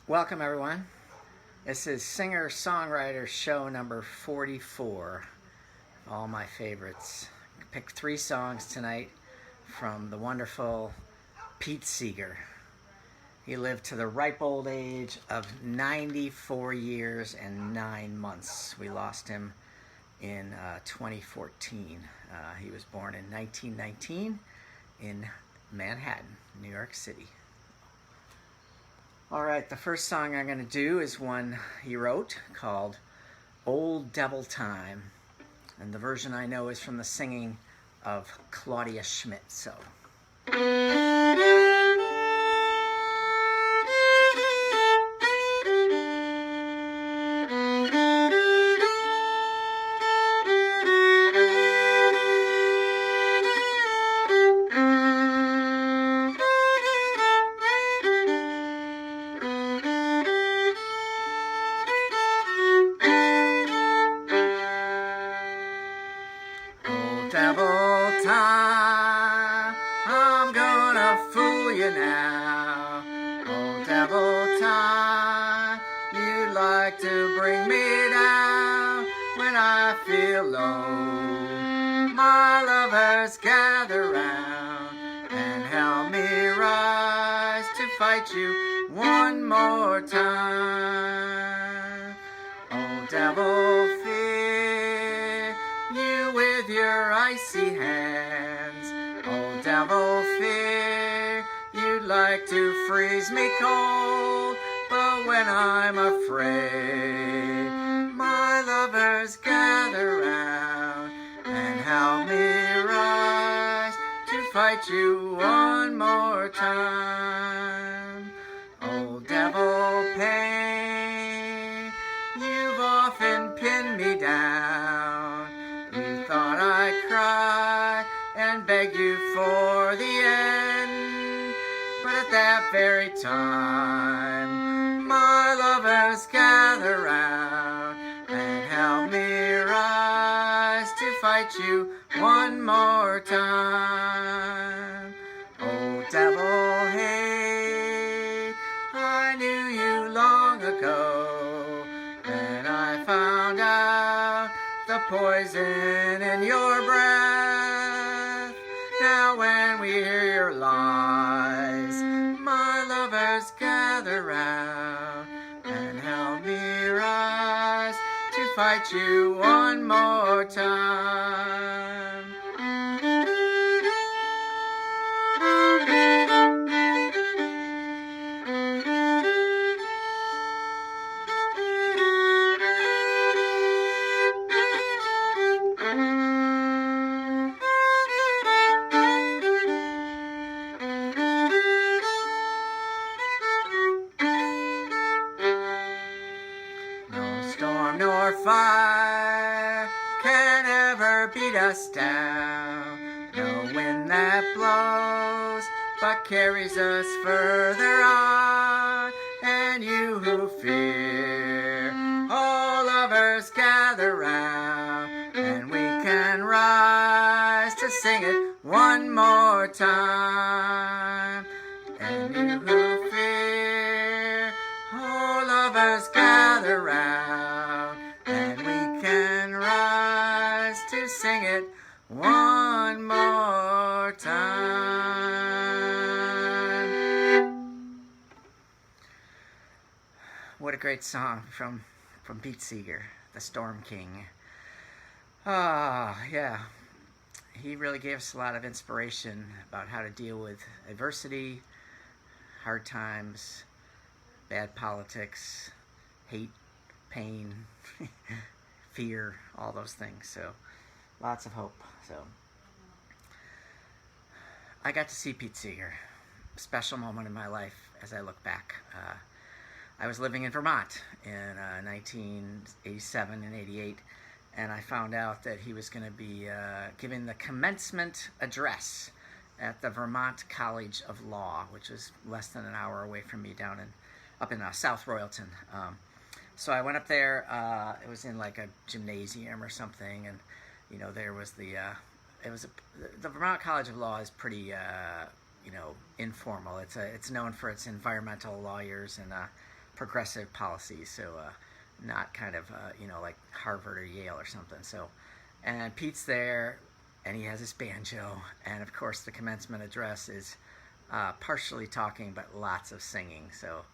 Welcome, everyone. This is singer-songwriter show number 44. All my favorites. I picked 3 songs tonight from the wonderful Pete Seeger. He lived to the ripe old age of 94 years and 9 months. We lost him in 2014. He was born in 1919 in Manhattan, New York City. Alright, the first song I'm going to do is one he wrote called Old Devil Time. And the version I know is from the singing of Claudia Schmidt. So. Devil time, I'm gonna fool you now. Oh, devil time, you like to bring me down. When I feel low, my lovers gather round and help me rise to fight you one more time. Oh, devil fear you with your icy hands. Oh, devil fear, you'd like to freeze me cold. But when I'm afraid, my lovers gather round and help me rise to fight you one more time. Oh, devil pain, you've often pinned me down. You thought I'd cry and beg you for the end, but at that very time, my lovers gather round and help me rise to fight you one more time. Oh, devil hate, I knew you long ago, and I found out the poison in your breath. Now when we hear your lies, my lovers gather round and help me rise to fight you one more time. Storm nor fire can ever beat us down. No wind that blows but carries us further on. And you who fear, all lovers gather round, and we can rise to sing it one more time. And you who fear, all lovers gather round, and we can rise to sing it one more time. What a great song from Pete Seeger, the Storm King. Yeah. He really gave us a lot of inspiration about how to deal with adversity, hard times, bad politics, hate, pain, fear, all those things. So lots of hope. So I got to see Pete Seeger. Special moment in my life as I look back. I was living in Vermont in 1987 and 88, and I found out that he was going to be giving the commencement address at the Vermont College of Law, which is less than an hour away from me down up in South Royalton. So I went up there. It was in like a gymnasium or something, and there was the Vermont College of Law is pretty informal. It's known for its environmental lawyers and progressive policies, so not kind of like Harvard or Yale or something. So, and Pete's there, and he has his banjo, and of course the commencement address is partially talking but lots of singing. So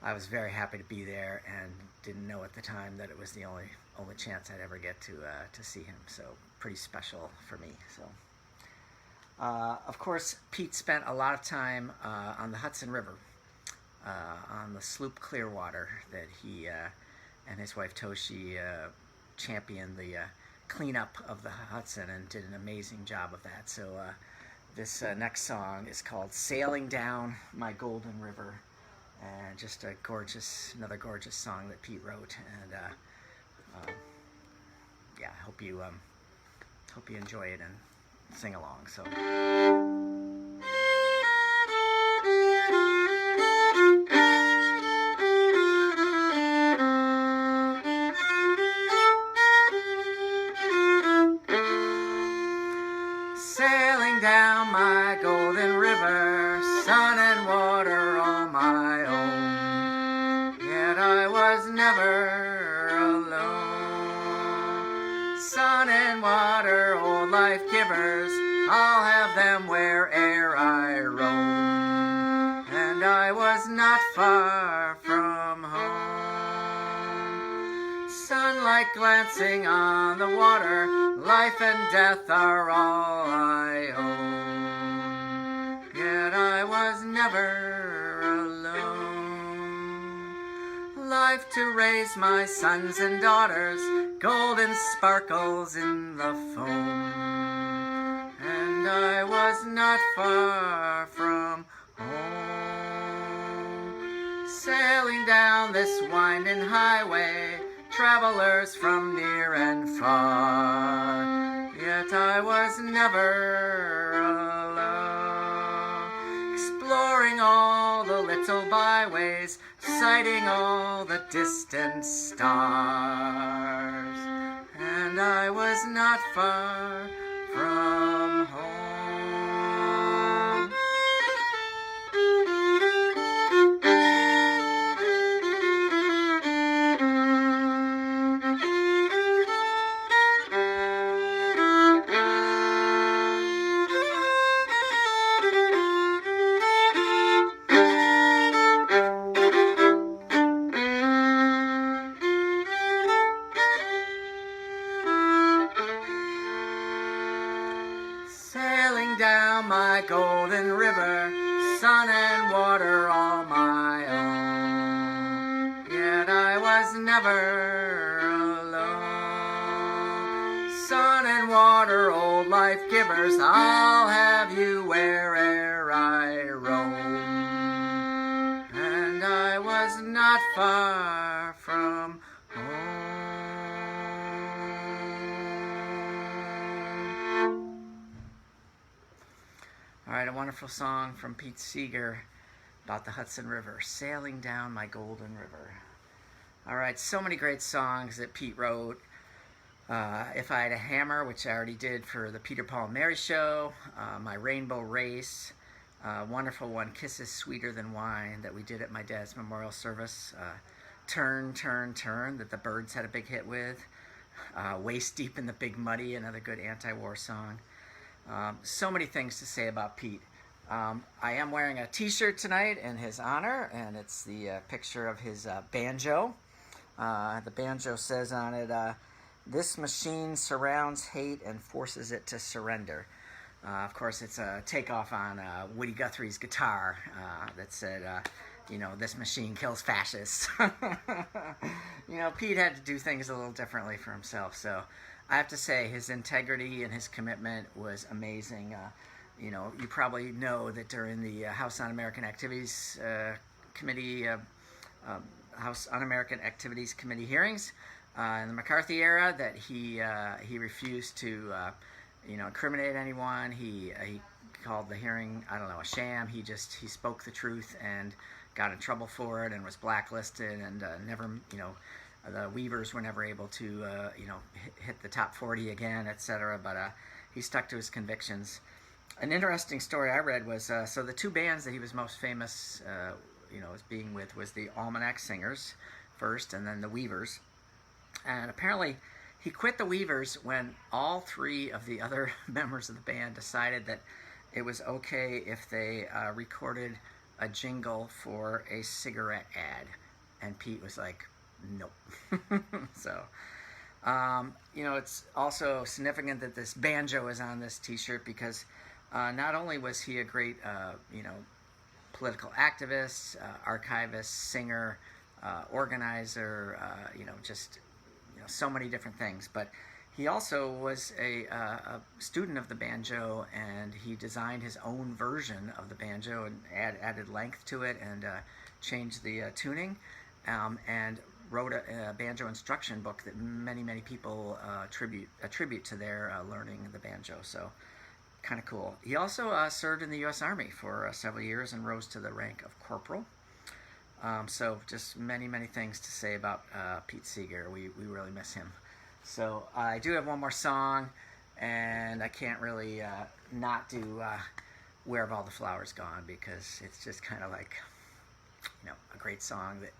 I was very happy to be there, and didn't know at the time that it was the only chance I'd ever get to see him. So pretty special for me. So of course Pete spent a lot of time on the Hudson River, on the sloop Clearwater that he and his wife Toshi championed the cleanup of the Hudson and did an amazing job of that. So this next song is called "Sailing Down My Golden River," and just another gorgeous song that Pete wrote. And yeah, I hope you enjoy it and sing along. So. Sailing down my golden river, sun and water all my own, yet I was never alone. Sun and water, old life givers, I'll have them where'er I roam, and I was not far from home. Sunlight glancing on the water, life and death are all I own, yet I was never alone. Life to raise my sons and daughters, golden sparkles in the foam, and I was not far from home. Sailing down this winding highway, travelers from near and far, yet I was never alone. Exploring all the little byways, sighting all the distant stars, and I was not far from home. Down my golden river, sun and water all my own, yet I was never alone. Sun and water, old life givers, I'll have you where'er I roam, and I was not far from home. All right, a wonderful song from Pete Seeger about the Hudson River, "Sailing Down My Golden River." All right, so many great songs that Pete wrote. If I Had a Hammer, which I already did for the Peter, Paul, and Mary Show, My Rainbow Race, wonderful one, "Kisses Sweeter Than Wine," that we did at my dad's memorial service, "Turn, Turn, Turn," that the Byrds had a big hit with, "Waist Deep in the Big Muddy," another good anti-war song. So many things to say about Pete. I am wearing a t-shirt tonight in his honor, and it's the picture of his banjo. The banjo says on it, "This machine surrounds hate and forces it to surrender." Of course, it's a takeoff on Woody Guthrie's guitar that said, "This machine kills fascists." Pete had to do things a little differently for himself, so I have to say his integrity and his commitment was amazing. You probably know that during the House Un-American Activities Committee, House Un-American Activities Committee hearings in the McCarthy era, that he refused to incriminate anyone. He called the hearing, I don't know, a sham. He spoke the truth and got in trouble for it and was blacklisted, and never, the Weavers were never able to, hit the top 40 again, etc. But he stuck to his convictions. An interesting story I read was, so the two bands that he was most famous was being with was the Almanac Singers first, and then the Weavers. And apparently, he quit the Weavers when all three of the other members of the band decided that it was okay if they recorded a jingle for a cigarette ad. And Pete was like, nope. So, it's also significant that this banjo is on this t-shirt because not only was he a great, political activist, archivist, singer, organizer, so many different things, but he also was a student of the banjo, and he designed his own version of the banjo and added length to it and changed the tuning, and wrote a banjo instruction book that many people attribute to their learning the banjo. So kind of cool. He also served in the U.S. Army for several years and rose to the rank of corporal. So just many things to say about Pete Seeger. We really miss him. So I do have one more song, and I can't really not do Where Have All the Flowers Gone, because it's just kind of like, a great song that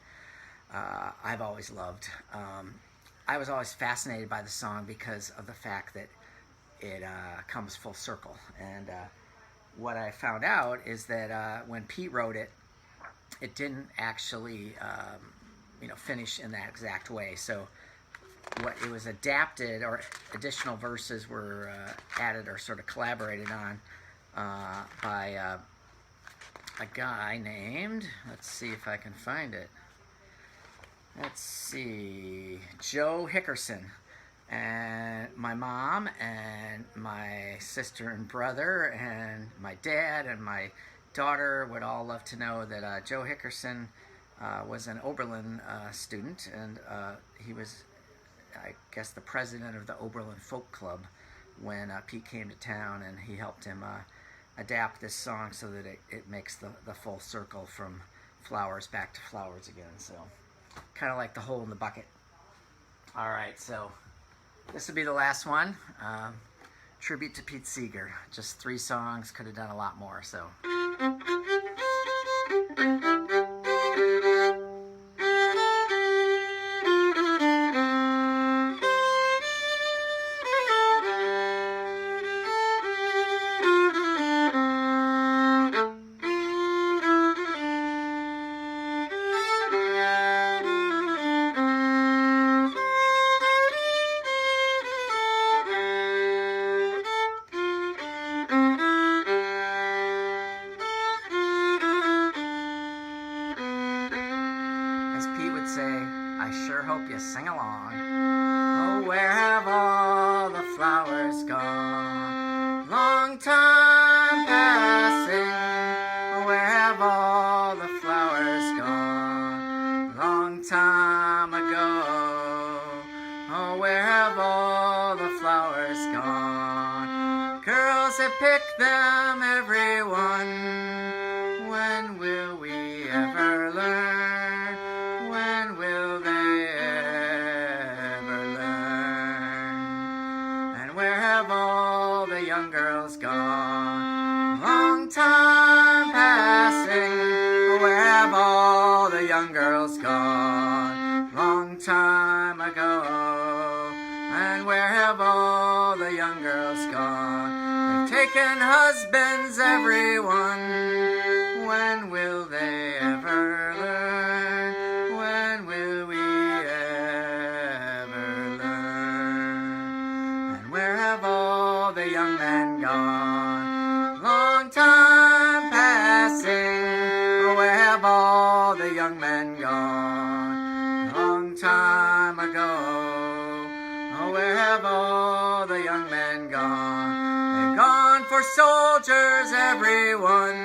I've always loved. I was always fascinated by the song because of the fact that it comes full circle. And what I found out is that when Pete wrote it, it didn't actually, finish in that exact way. So what it was adapted, or additional verses were added or sort of collaborated on by a guy named, let's see if I can find it. Let's see, Joe Hickerson. And my mom and my sister and brother and my dad and my daughter would all love to know that Joe Hickerson was an Oberlin student, and he was, I guess, the president of the Oberlin Folk Club when Pete came to town, and he helped him adapt this song so that it makes the full circle from flowers back to flowers again. So kind of like the hole in the bucket. All right, so this will be the last one. Tribute to Pete Seeger. Just 3 songs, could have done a lot more, so. As Pete would say, I sure hope you sing along. Oh, where have all the flowers gone? Long time passing. Oh, where have all the flowers gone? Long time ago. Oh, where have all the flowers gone? Girls have picked them, everyone. When will we ever learn? When will they ever learn? And where have all the young girls gone? Long time passing. Where have all the young girls gone? Long time ago. And where have all the young girls gone? They've taken husbands, everyone. When will they ever learn? When will we ever learn? And where have all the young men gone? Long time passing. Where have all the young men gone? Long time ago. Oh, where have all the young men gone? They've gone for soldiers, everyone.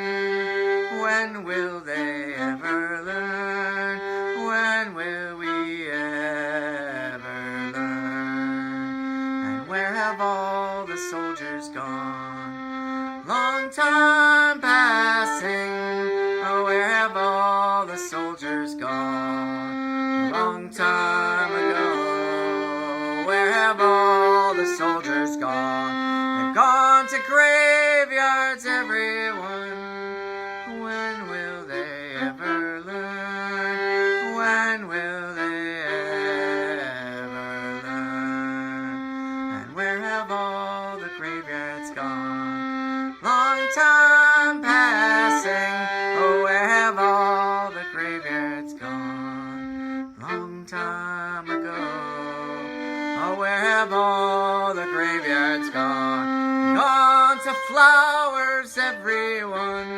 When will they ever learn? When will we ever learn? And where have all the soldiers gone? Long time passing. Oh, where have all the soldiers gone? Long time ago. Where have all the soldiers gone? They've gone to graveyards, everyone. When will they ever have all the graveyards gone? Gone to flowers, everyone.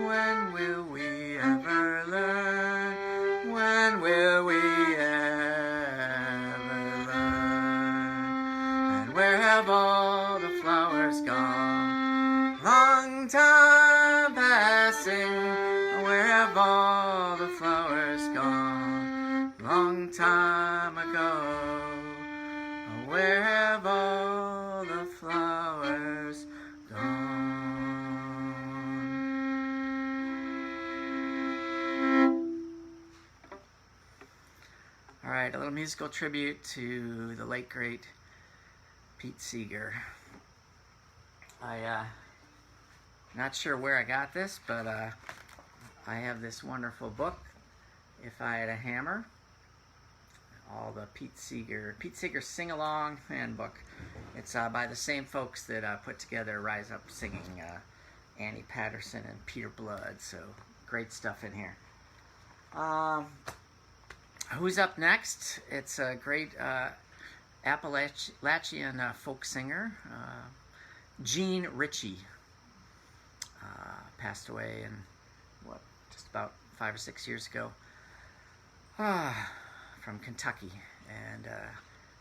When will we ever learn? When will we ever learn? And where have all the flowers gone? Long time passing, where have all the flowers gone? Long time ago, where have all the flowers gone? All right, a little musical tribute to the late great Pete Seeger. Not sure where I got this, but I have this wonderful book, If I Had a Hammer. All the Pete Seeger Sing-Along Handbook. It's by the same folks that put together Rise Up Singing, Annie Patterson and Peter Blood. So great stuff in here. Who's up next? It's a great Appalachian folk singer, Jean Ritchie. Passed away in just about 5 or 6 years ago. From Kentucky, and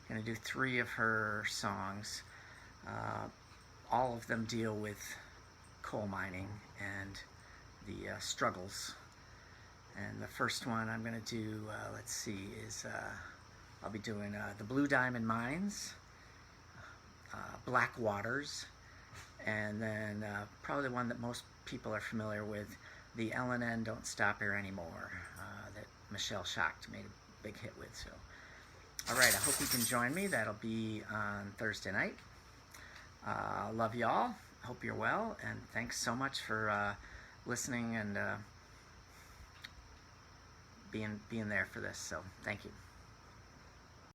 going to do 3 of her songs. All of them deal with coal mining and the struggles. And the first one I'm going to do, let's see, is I'll be doing the Blue Diamond Mines, Black Waters, and then probably the one that most people are familiar with, the L&N Don't Stop Here Anymore, that Michelle Schacht made a big hit with. So, all right, I hope you can join me. That'll be on Thursday night. Love y'all. Hope you're well, and thanks so much for listening and being there for this. So, thank you.